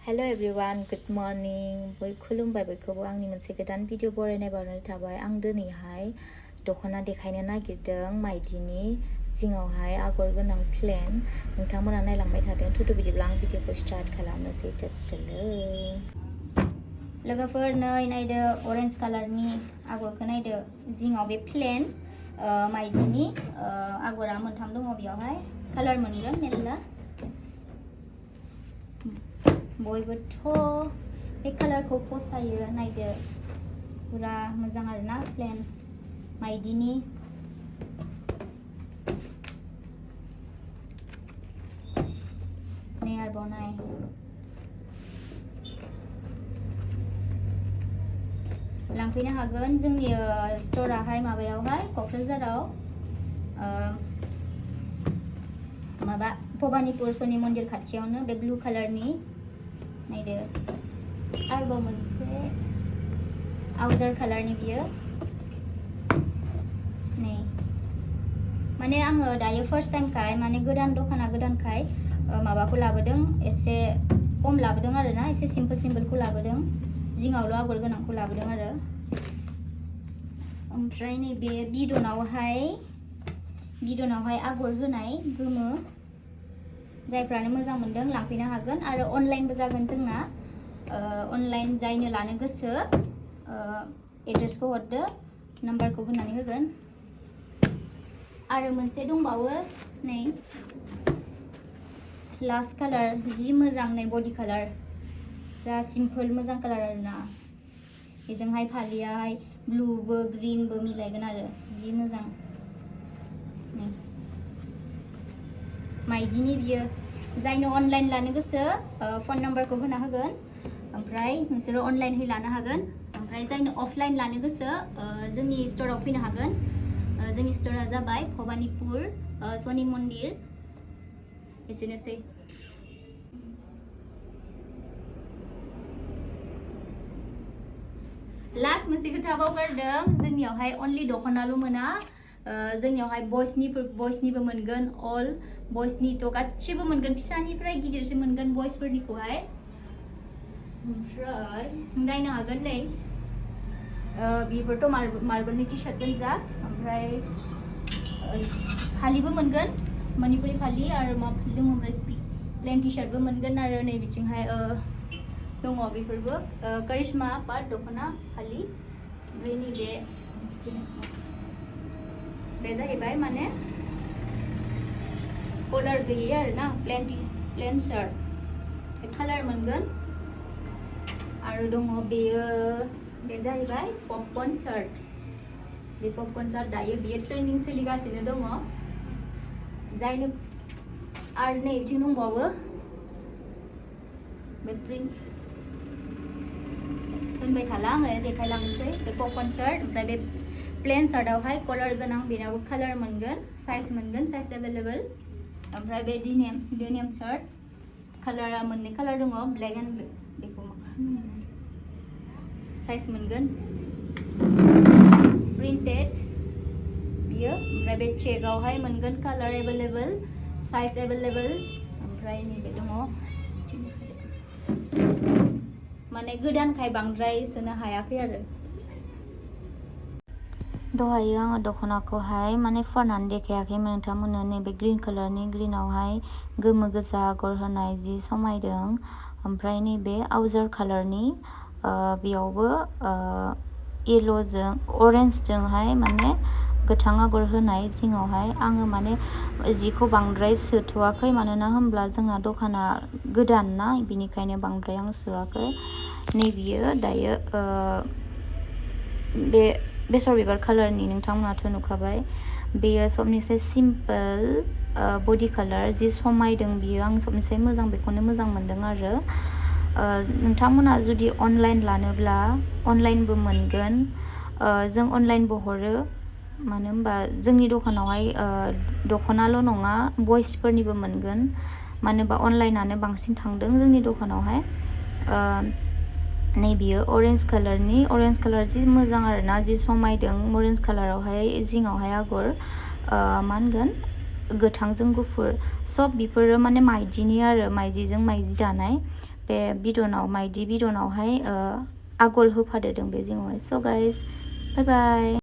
Hello everyone, good morning. खुलुमबाय बयखौबो आंनि मोनसे गोदान भिडिअ बरायनाय बावनानै थाबाय। आं दिनैहाय दख'ना देखायनो नागिरदों माइदिनि जिङावहाय आगर गोनां प्लेन। नोंथांमोना नायलांबाय थादों। थुदो बिदिब्ला आं भिडिअखौ स्टार्ट खालामनोसै। चलो लोगोफोर नै नायदो अरेन्ज कालारनि आगरखौ नायदो जिङाव बे प्लेन माइदिनि आगरा मोनथाम दङ बेयावहाय कालार मोनगोन मेरला। बयबोथ' बे कालारखौ फसायो नायदो पुरा मोजां आरोना प्लेन माइदिनि नै आरोबाव नाय लांफैनो हागोन जोंनि स्टोराहाय माबायावहाय क'क्राझाराव माबा भबानिपुर शनि मन्दिर खाथियावनो बे ब्लु कालारनि नायदो आरोबाव मोनसे आवजार कालारनि बियो नै माने आङो दायो फार्स्ट टाइमखाय माने गोदान दखाना गोदानखाय माबाखौ लाबोदों एसे खम लाबोदों आरोना एसे सिम्पोलखौ लाबोदों जिङावल' आगर गोनांखौ लाबोदों आरो ओमफ्राय नैबे बिदनावहाय आगर होनाय गोमो जायफ्रानो मोजां मोनदों लांफैनो हागोन आरो अनलाइनबो जागोन जोंना अनलाइन जायनो लानो गोसो एड्रेसखौ हरदो नाम्बारखौ होनानै होगोन आरो मोनसे दंबावो नै लास्ट कालार जि मोजां नै बडि कालार जा सिम्पोल मोजां कालार आरोना बेजोंहाय फालियाहाय ब्लुबो ग्रीनबो मिलायगोन आरो जि मोजां नै माइदिनि बियो जायनो अनलाइन लानो गोसो फन नाम्बारखौ होना होगोन ओमफ्राय नोंसोरो अनलाइनहै लानो हागोन ओमफ्राय जायनो अफलाइन लानो गोसो जोंनि स्टोराव फैनो हागोन जोंनि स्टोरा जाबाय भबानिपुर शनि मन्दिर एसेनोसै लास्ट मोनसे खोथा बावगारदों जोंनियावहाय अनलि दख'नाल' मोना जोंनियावहाय बयसनिबो मोनगोन अल बयसनिथ' गासिबो मोनगोन फिसानिफ्राय गिदिरसिम मोनगोन बयसफोरनिखौहाय ओमफ्राय नायनो हागोन नै बेफोरथ' मार्बलनि टि शार्ट गोजा ओमफ्राय फालिबो मोनगोन मणिपुरि फालि आरो मा फालि दङ ओमफ्राय प्लेन टि शार्टबो मोनगोन आरो नै बिथिंहाय दङ बेफोरबो करिश्मा पाट दख'ना फालि ओमफ्राय नैबे बे जाहैबाय माने कलार गैयै आरोना प्लेन शार्ट बे कालार मोनगोन आरो दङ बेयो बे जाहैबाय पपकर्न शार्ट बे पपकर्न शार्ट दायो बेयो ट्रेन्डिं सोलिगासिनो दङ जायनो आरो नै बिथिं दंबावो बे प्रिन्ट होनबाय थाला आङो देखायलांनोसै बे पपकर्न शार्ट ओमफ्राय बे प्लेन शार्टआवहाय कलार गोनां बेनावबो कालार मोनगोन साइज एभेलेबल ओमफ्राय बे डेनिम शार्ट कालारा मोननै कालार दङ ब्लेक एन्ड बेखौ साइज मोनगोन प्रिन्टेड बियो ओमफ्राय बे चेकआवहाय मोनगोन कालार एभेलेबल साइज एभेलेबल ओमफ्राय नैबे दङ माने गोदानखाय बांद्राय सोनो हायाखै आरो दहायो आङो दख'नाखौहाय माने फुवारनानै देखायाखैमोन नोंथांमोननो नैबे ग्रीन कालारनि ग्रीनावहाय गोमो गोजा आगर होनाय जि समायदों ओमफ्राय नैबे आवजार कालारनि बेयावबो येल'जों अरेन्जजोंहाय माने गोथां आगर होनाय जिङावहाय आङो माने जिखौ बांद्राय सोथ'वाखै मानोना होमब्ला जोंना दखाना गोदान ना बिनिखायनो बांद्राय आं सोआखै नै बियो दायो बे बेसर बिबार कालारनि नोंथांमोनाथ' नुखाबाय बेयो सबनिसाय सिम्पोल बडि कालार जि समायदों बियो आं सबनिसाय मोजां बेखौनो मोजां मोनदों आरो नोंथांमोना जुदि अनलाइन लानोब्ला अनलाइनबो मोनगोन जों अनलाइनबो हरो मानो होनबा जोंनि दखानावहाय दख'नाल' नङा बयसफोरनिबो मोनगोन मानो होनबा अनलाइनानो बांसिन थांदों जोंनि दखानावहाय नै बियो अरेन्ज कालार जि मोजां आरोना जि समायदों अरेन्ज कालारावहाय जिङावहाय आगर मा होनगोन गोथांजों गुफुर सब बेफोरो माने माइदिनि आरो माइदिजों माइदि दानाय बे बिदनाव माइदि बिदनावहाय आगर होफादेरदों बे जिङावहाय। स' गाइस बाय बाय।